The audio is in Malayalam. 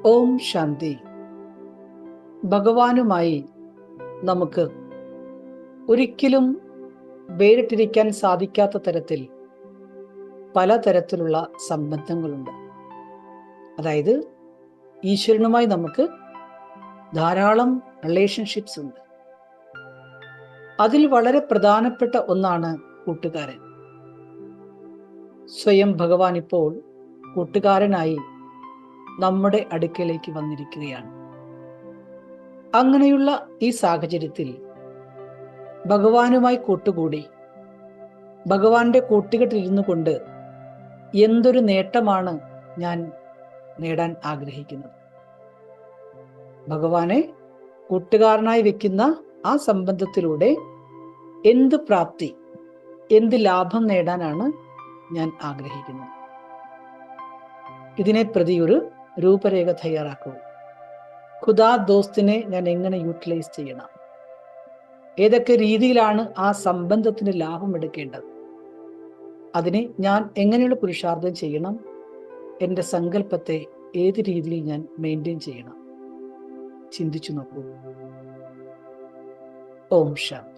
ഓം ശാന്തി. ഭഗവാനുമായി നമുക്ക് ഒരിക്കലും വേറിട്ടിരിക്കാൻ സാധിക്കാത്ത തരത്തിൽ പലതരത്തിലുള്ള സംബന്ധങ്ങളുണ്ട്. അതായത് ഈശ്വരനുമായി നമുക്ക് ധാരാളം റിലേഷൻഷിപ്സ് ഉണ്ട്. അതിൽ വളരെ പ്രധാനപ്പെട്ട ഒന്നാണ് കൂട്ടുകാരൻ. സ്വയം ഭഗവാൻ ഇപ്പോൾ കൂട്ടുകാരനായി നമ്മുടെ അടുക്കലേക്ക് വന്നിരിക്കുകയാണ്. അങ്ങനെയുള്ള ഈ സാഹചര്യത്തിൽ ഭഗവാനുമായി കൂട്ടുകൂടി ഭഗവാന്റെ കൂട്ടുകെട്ടിലിരുന്നു കൊണ്ട് എന്തൊരു നേട്ടമാണ് ഞാൻ നേടാൻ ആഗ്രഹിക്കുന്നത്. ഭഗവാനെ കൂട്ടുകാരനായി വെക്കുന്ന ആ സംബന്ധത്തിലൂടെ എന്ത് പ്രാപ്തി, എന്ത് ലാഭം നേടാനാണ് ഞാൻ ആഗ്രഹിക്കുന്നത്. ഇതിനെ പ്രതി ഒരു രൂപരേഖ തയ്യാറാക്കൂ. ഖുദാ ദോസ്തിനെ ഞാൻ എങ്ങനെ യൂട്ടിലൈസ് ചെയ്യണം, ഏതൊക്കെ രീതിയിലാണ് ആ സംബന്ധത്തിന് ലാഭം എടുക്കേണ്ടത്, അതിനെ ഞാൻ എങ്ങനെയുള്ള പുരുഷാർത്ഥം ചെയ്യണം, എൻ്റെ സങ്കല്പത്തെ ഏത് രീതിയിൽ ഞാൻ മെയിൻറ്റെയിൻ ചെയ്യണം, ചിന്തിച്ചു നോക്കൂ. ഓം ശാന്തി.